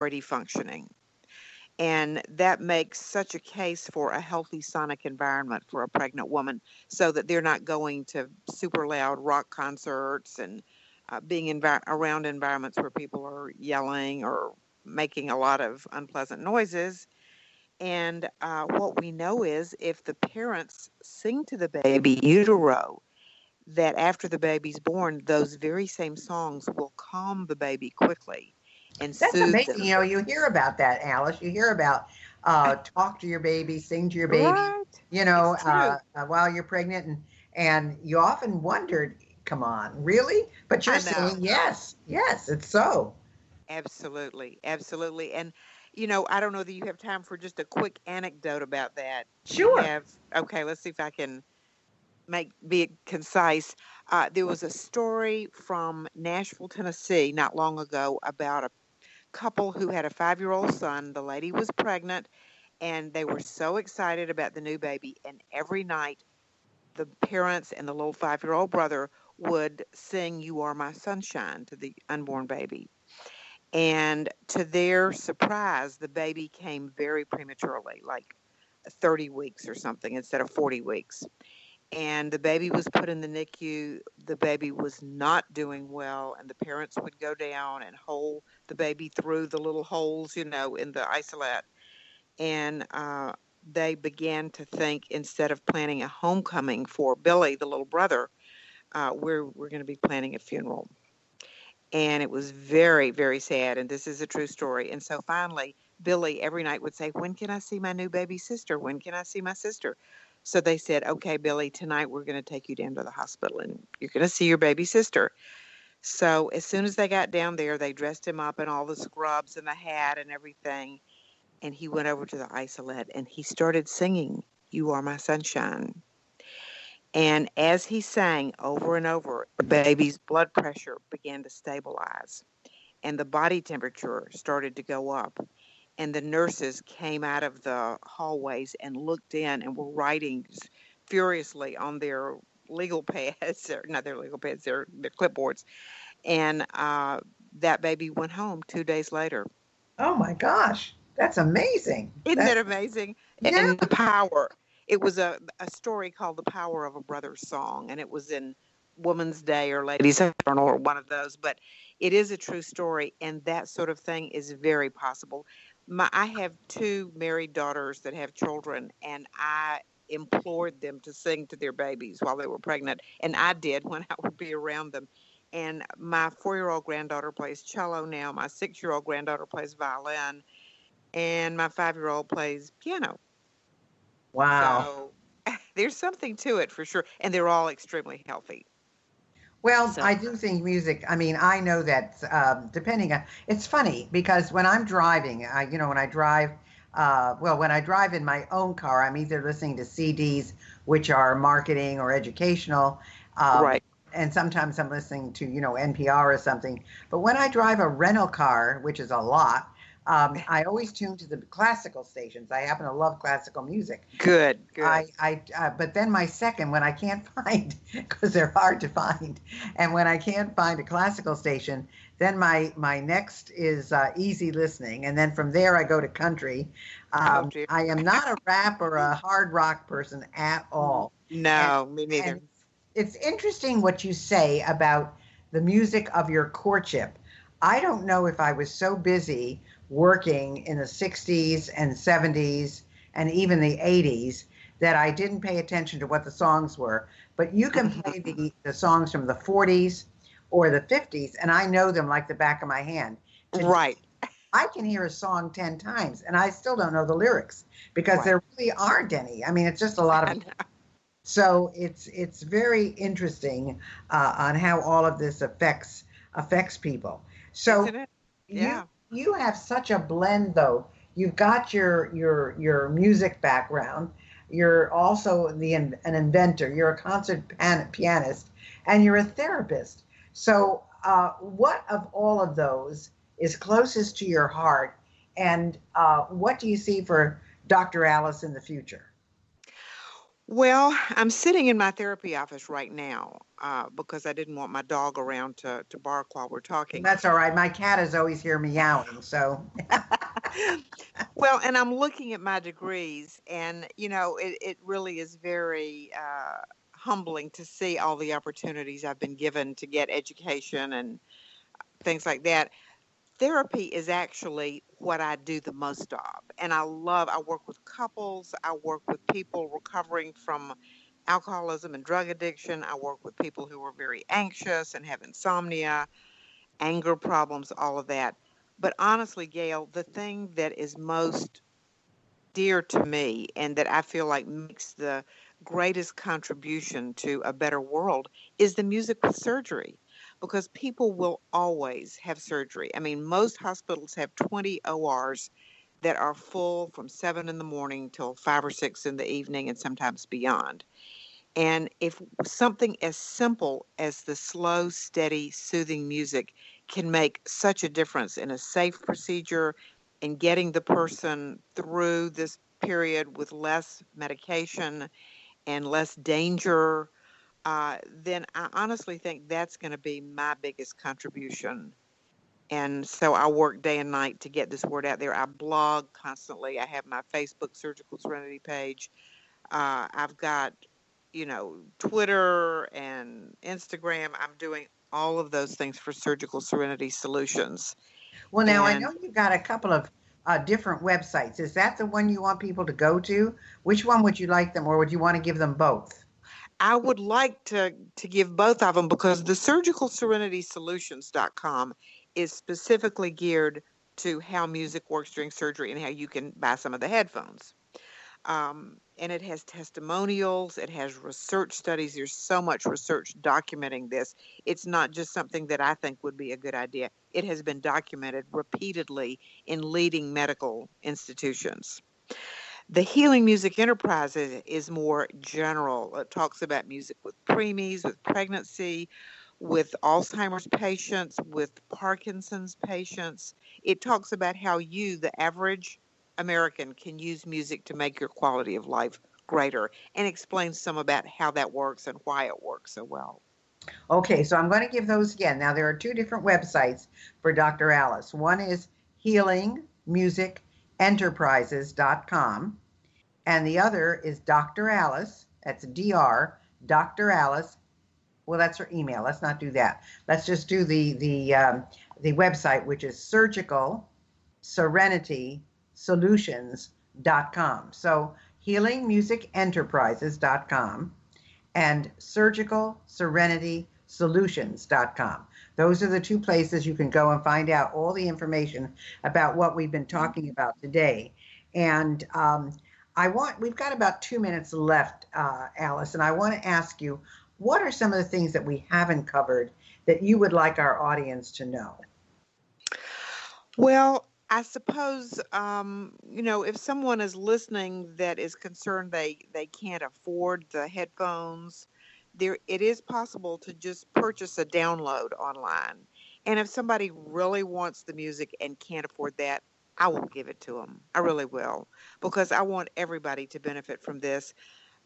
already functioning. And that makes such a case for a healthy sonic environment for a pregnant woman so that they're not going to super loud rock concerts and being around environments where people are yelling or making a lot of unpleasant noises. And what we know is if the parents sing to the baby in utero, that after the baby's born, those very same songs will calm the baby quickly and That's soothe amazing. them. You hear about that, Alice. You hear about talk to your baby, sing to your baby, Right. It's true. while you're pregnant, and you often wondered, come on, really? But you're I know. saying yes, yes, it's so. Absolutely. Absolutely. And, I don't know that you have time for just a quick anecdote about that. Do you Sure. have? Okay, let's see if I can be it concise. There was a story from Nashville, Tennessee, not long ago about a couple who had a 5-year-old son. The lady was pregnant, and they were so excited about the new baby. And every night, the parents and the little 5-year-old brother would sing "You Are My Sunshine" to the unborn baby. And to their surprise, the baby came very prematurely, like 30 weeks or something instead of 40 weeks. And the baby was put in the NICU. The baby was not doing well, and the parents would go down and hold the baby through the little holes, in the isolate. And they began to think, instead of planning a homecoming for Billy, the little brother, we're going to be planning a funeral. And it was very, very sad. And this is a true story. And so finally, Billy every night would say, "When can I see my new baby sister? When can I see my sister?" So they said, "Okay, Billy, tonight we're going to take you down to the hospital and you're going to see your baby sister." So as soon as they got down there, they dressed him up in all the scrubs and the hat and everything. And he went over to the isolette and he started singing, "You Are My Sunshine." And as he sang over and over, the baby's blood pressure began to stabilize and the body temperature started to go up. And the nurses came out of the hallways and looked in and were writing furiously on their legal pads, or not their legal pads, their clipboards. And that baby went home 2 days later. Oh my gosh, that's amazing. Isn't That that amazing? yeah. And the power. It was a story called "The Power of a Brother's Song," and it was in Woman's Day or Ladies Journal or one of those. But it is a true story, and that sort of thing is very possible. I have two married daughters that have children, and I implored them to sing to their babies while they were pregnant, and I did when I would be around them. And my 4-year-old granddaughter plays cello now. My 6-year-old granddaughter plays violin and my 5-year-old plays piano. Wow. So there's something to it for sure, and they're all extremely healthy. Well, So I do think music. I mean, I know that depending on. It's funny because when I'm driving, when I drive, when I drive in my own car, I'm either listening to CDs, which are marketing or educational, um, right. and sometimes I'm listening to NPR or something. But when I drive a rental car, which is a lot, I always tune to the classical stations. I happen to love classical music. Good, good. But then my second, when I can't find, because they're hard to find, and when I can't find a classical station, then my next is easy listening, and then from there I go to country. Oh dear. I am not a rap or a hard rock person at all, and No, me and neither. it's interesting what you say about the music of your courtship. I don't know if I was so busy working in the 60s and 70s and even the 80s that I didn't pay attention to what the songs were. But you can play Mhm. the songs from the 40s or the 50s, and I know them like the back of my hand. Today, Right, I can hear a song 10 times and I still don't know the lyrics because right. there really aren't any. I mean, it's just a lot I of. know. So it's very interesting on how all of this affects people. So Isn't it? you Yeah. you have such a blend though. You've got your music background. You're also an inventor. You're a concert pianist, and you're a therapist. So, what of all of those is closest to your heart, and what do you see for Dr. Alice in the future? Well, I'm sitting in my therapy office right now because I didn't want my dog around to bark while we're talking. That's all right. My cat is always here meowing. So, Well, and I'm looking at my degrees, and it really is very humbling to see all the opportunities I've been given to get education and things like that. Therapy is actually what I do the most of. And I work with couples, I work with people recovering from alcoholism and drug addiction, I work with people who are very anxious and have insomnia, anger problems, all of that. But honestly, Gail, the thing that is most dear to me and that I feel like makes the greatest contribution to a better world is the music with surgery, because people will always have surgery. I mean, most hospitals have 20 ORs that are full from 7 in the morning till 5 or 6 in the evening and sometimes beyond. And if something as simple as the slow, steady, soothing music can make such a difference in a safe procedure and getting the person through this period with less medication and less danger, then I honestly think that's going to be my biggest contribution. And so I work day and night to get this word out there. I blog constantly. I have my Facebook Surgical Serenity page. I've got, Twitter and Instagram. I'm doing all of those things for Surgical Serenity Solutions. well, now I And know you've got a couple of different websites. Is that the one you want people to go to? Which one would you like them, or would you want to give them both? I would like to give both of them because the surgicalserenitysolutions.com is specifically geared to how music works during surgery and how you can buy some of the headphones. And it has testimonials, it has research studies. There's so much research documenting this. It's not just something that I think would be a good idea. It has been documented repeatedly in leading medical institutions. The Healing Music Enterprise is more general. It talks about music with preemies, with pregnancy, with Alzheimer's patients, with Parkinson's patients. It talks about how you, the average American, can use music to make your quality of life greater and explains some about how that works and why it works so well. Okay, so I'm going to give those again. Now, there are two different websites for Dr. Alice. One is healingmusicenterprises.com, and the other is Dr. Alice. That's Dr. Alice. Well, that's her email. Let's not do that. Let's just do the website, which is surgicalserenitysolutions.com. So healingmusicenterprises.com and surgicalserenitysolutions.com. Those are the two places you can go and find out all the information about what we've been talking about today. And we've got about 2 minutes left, Alice, and I want to ask you, what are some of the things that we haven't covered that you would like our audience to know? Well, I suppose, if someone is listening that is concerned they can't afford the headphones, it is possible to just purchase a download online. And if somebody really wants the music and can't afford that, I will give it to them. I really will, because I want everybody to benefit from this.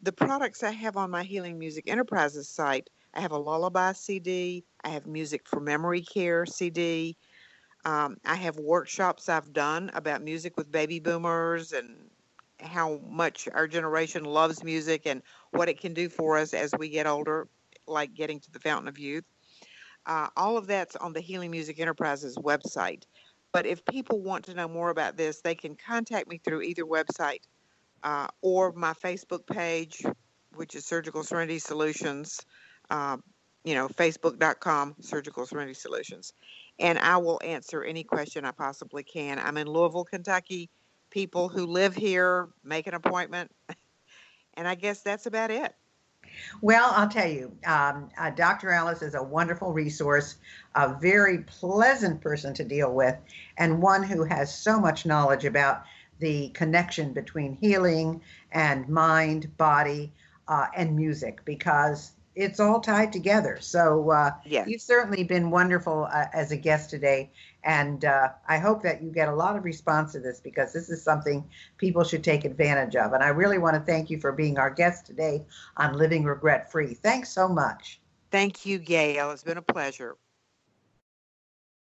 The products I have on my Healing Music Enterprises site, I have a lullaby CD, I have music for memory care CD. I have workshops I've done about music with baby boomers and how much our generation loves music and what it can do for us as we get older, like getting to the fountain of youth. All of that's on the Healing Music Enterprises website. But if people want to know more about this, they can contact me through either website or my Facebook page, which is Surgical Serenity Solutions. Uh, Facebook.com, Surgical Serenity Solutions. And I will answer any question I possibly can. I'm in Louisville, Kentucky. People who live here make an appointment. And I guess that's about it. Well, I'll tell you, Dr. Alice is a wonderful resource, a very pleasant person to deal with, and one who has so much knowledge about the connection between healing and mind, body, and music, because it's all tied together. So you've Yes. certainly been wonderful as a guest today. And I hope that you get a lot of response to this because this is something people should take advantage of. And I really want to thank you for being our guest today on Living Regret Free. Thanks so much. Thank you, Gail. It's been a pleasure.